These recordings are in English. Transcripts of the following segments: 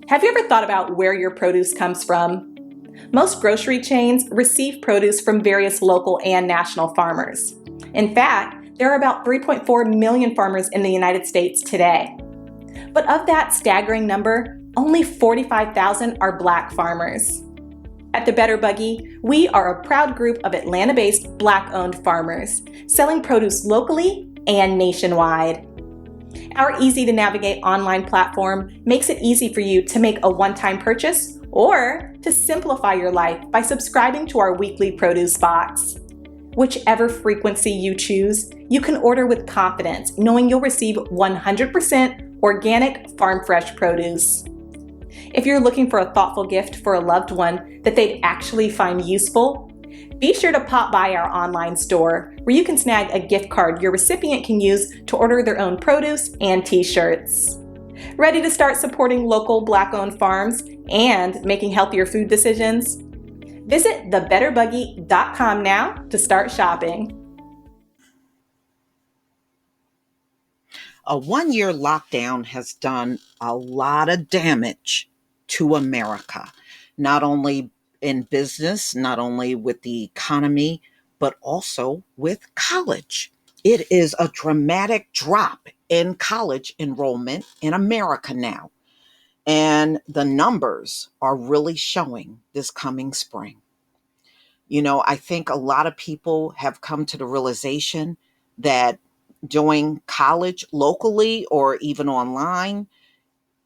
Have you ever thought about where your produce comes from? Most grocery chains receive produce from various local and national farmers. In fact, there are about 3.4 million farmers in the United States today. But of that staggering number, only 45,000 are Black farmers. At the Better Buggy, we are a proud group of Atlanta-based Black-owned farmers, selling produce locally and nationwide. Our easy-to-navigate online platform makes it easy for you to make a one-time purchase or to simplify your life by subscribing to our weekly produce box. Whichever frequency you choose, you can order with confidence, knowing you'll receive 100% organic farm-fresh produce. If you're looking for a thoughtful gift for a loved one that they'd actually find useful, be sure to pop by our online store where you can snag a gift card your recipient can use to order their own produce and t-shirts. Ready to start supporting local Black-owned farms and making healthier food decisions? Visit thebetterbuggy.com now to start shopping. A one-year lockdown has done a lot of damage to America, not only in business, not only with the economy, but also with college. It is a dramatic drop in college enrollment in America now. And the numbers are really showing this coming spring. You know, I think a lot of people have come to the realization that doing college locally or even online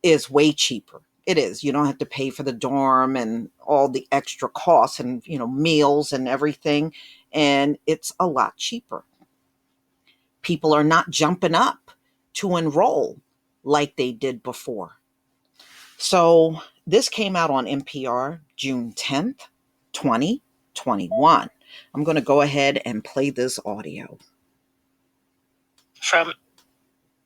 is way cheaper. It is. You don't have to pay for the dorm and all the extra costs and, meals and everything. And it's a lot cheaper. People are not jumping up to enroll like they did before. So this came out on NPR June 10th, 2021. I'm going to go ahead and play this audio. From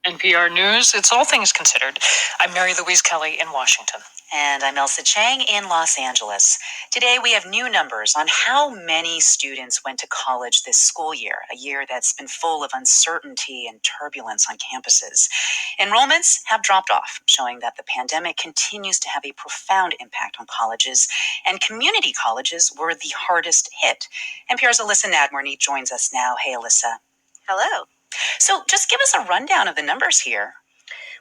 NPR News, it's All Things Considered. I'm Mary Louise Kelly in Washington. And I'm Elsa Chang in Los Angeles. Today we have new numbers on how many students went to college this school year, a year that's been full of uncertainty and turbulence on campuses. Enrollments have dropped off, showing that the pandemic continues to have a profound impact on colleges, and community colleges were the hardest hit. NPR's Alyssa Nadworny joins us now. Hey, Alyssa. Hello. So just give us a rundown of the numbers here.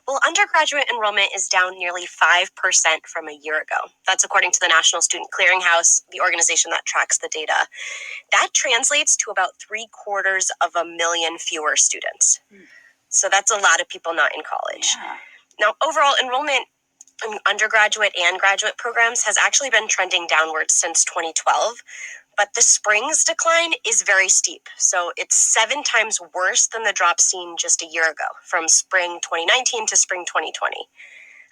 Well, undergraduate enrollment is down nearly 5% from a year ago. That's according to the National Student Clearinghouse, the organization that tracks the data. That translates to about 750,000 fewer students. So that's a lot of people not in college. Yeah. Now, overall enrollment in undergraduate and graduate programs has actually been trending downwards since 2012. But the spring's decline is very steep. So it's 7 times worse than the drop seen just a year ago, from spring 2019 to spring 2020.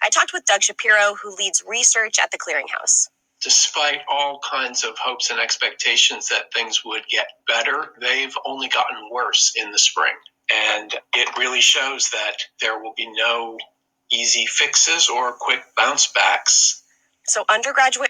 I talked with Doug Shapiro, who leads research at the Clearinghouse. Despite all kinds of hopes and expectations that things would get better, they've only gotten worse in the spring. And it really shows that there will be no easy fixes or quick bounce backs. So undergraduate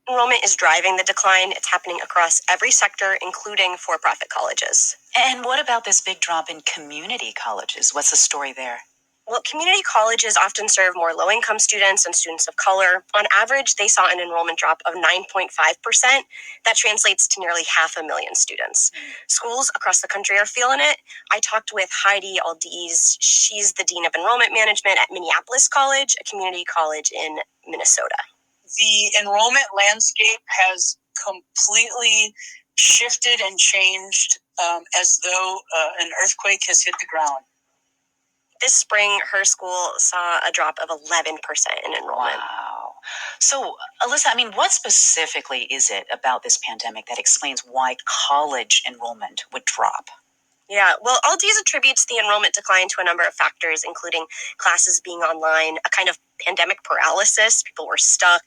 enrollment is driving the decline. It's happening across every sector, including for-profit colleges. And what about this big drop in community colleges? What's the story there? Well, community colleges often serve more low-income students and students of color. On average, they saw an enrollment drop of 9.5%. That translates to nearly 500,000 students. Schools across the country are feeling it. I talked with Heidi Aldiz. She's the Dean of Enrollment Management at Minneapolis College, a community college in Minnesota. The enrollment landscape has completely shifted and changed as though an earthquake has hit the ground. This spring, her school saw a drop of 11% in enrollment. Wow. So, Alyssa, what specifically is it about this pandemic that explains why college enrollment would drop? Yeah, well, Aldiz attributes the enrollment decline to a number of factors, including classes being online, a kind of pandemic paralysis, people were stuck,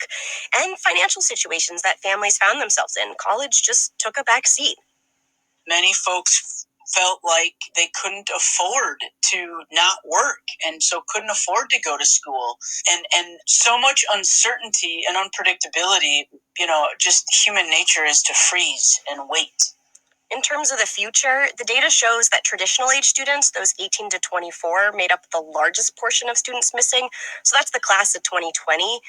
and financial situations that families found themselves in. College just took a back seat. Many folks felt like they couldn't afford to not work and so couldn't afford to go to school. And so much uncertainty and unpredictability, just human nature is to freeze and wait. In terms of the future, the data shows that traditional age students, those 18 to 24, made up the largest portion of students missing. So that's the class of 2020.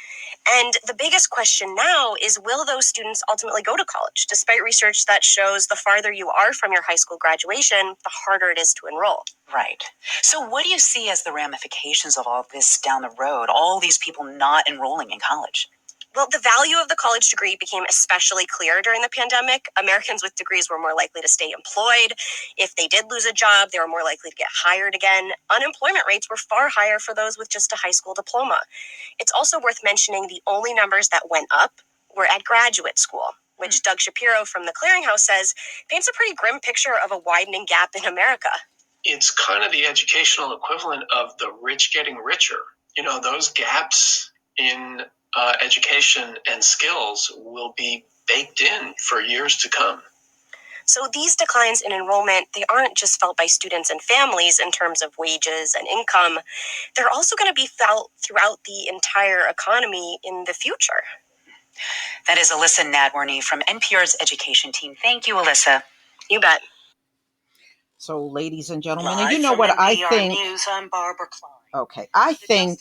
And the biggest question now is, will those students ultimately go to college? Despite research that shows the farther you are from your high school graduation, the harder it is to enroll. Right. So what do you see as the ramifications of all this down the road, all these people not enrolling in college? Well, the value of the college degree became especially clear during the pandemic. Americans with degrees were more likely to stay employed. If they did lose a job, they were more likely to get hired again. Unemployment rates were far higher for those with just a high school diploma. It's also worth mentioning the only numbers that went up were at graduate school, which Doug Shapiro from the Clearinghouse says paints a pretty grim picture of a widening gap in America. It's kind of the educational equivalent of the rich getting richer. Those gaps in education and skills will be baked in for years to come. So these declines in enrollment, they aren't just felt by students and families in terms of wages and income. They're also going to be felt throughout the entire economy in the future. That is Alyssa Nadworny from NPR's education team. Thank you, Alyssa. You bet. So, ladies and gentlemen, and Live you know from what I NPR think? News, I'm Barbara Klein. Okay, I think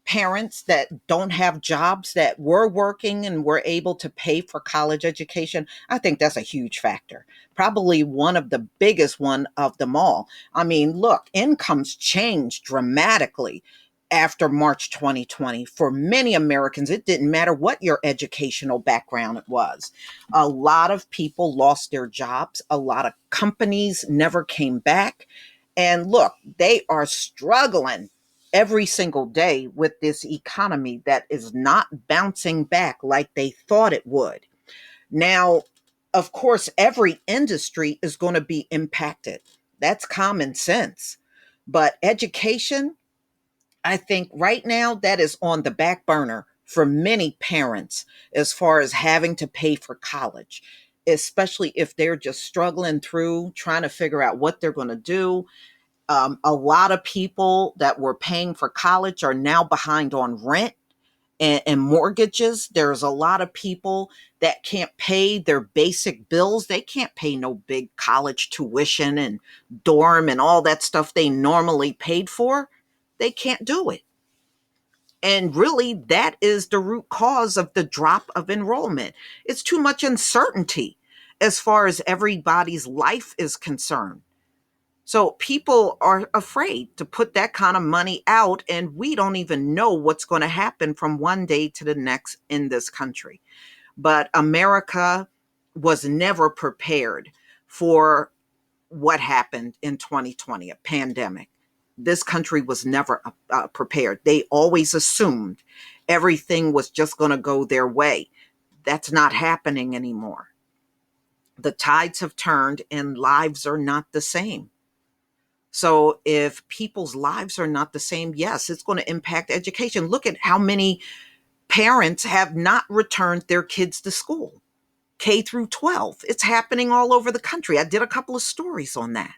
parents that don't have jobs that were working and were able to pay for college education, I think that's a huge factor. Probably one of the biggest one of them all. I mean, look, incomes changed dramatically after March 2020. For many Americans, it didn't matter what your educational background it was. A lot of people lost their jobs. A lot of companies never came back. And look, they are struggling every single day with this economy that is not bouncing back like they thought it would. Now, of course, every industry is going to be impacted. That's common sense. But education, I think right now that is on the back burner for many parents as far as having to pay for college, especially if they're just struggling through trying to figure out what they're going to do. A lot of people that were paying for college are now behind on rent and mortgages. There's a lot of people that can't pay their basic bills. They can't pay no big college tuition and dorm and all that stuff they normally paid for. They can't do it. And really, that is the root cause of the drop of enrollment. It's too much uncertainty as far as everybody's life is concerned. So people are afraid to put that kind of money out, and we don't even know what's going to happen from one day to the next in this country. But America was never prepared for what happened in 2020, a pandemic. This country was never prepared. They always assumed everything was just going to go their way. That's not happening anymore. The tides have turned and lives are not the same. So if people's lives are not the same, yes, it's going to impact education. Look at how many parents have not returned their kids to school, K through 12. It's happening all over the country. I did a couple of stories on that.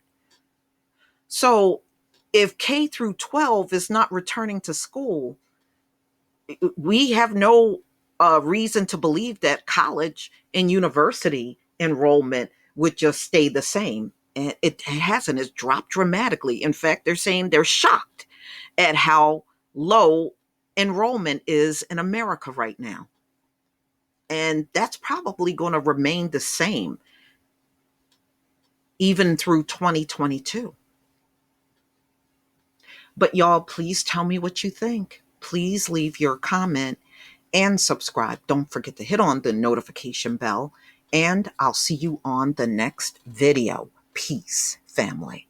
So if K through 12 is not returning to school, we have no reason to believe that college and university enrollment would just stay the same. And it hasn't. It's dropped dramatically. In fact, they're saying they're shocked at how low enrollment is in America right now. And that's probably going to remain the same even through 2022. But y'all, please tell me what you think. Please leave your comment and subscribe. Don't forget to hit on the notification bell, and I'll see you on the next video. Peace, family.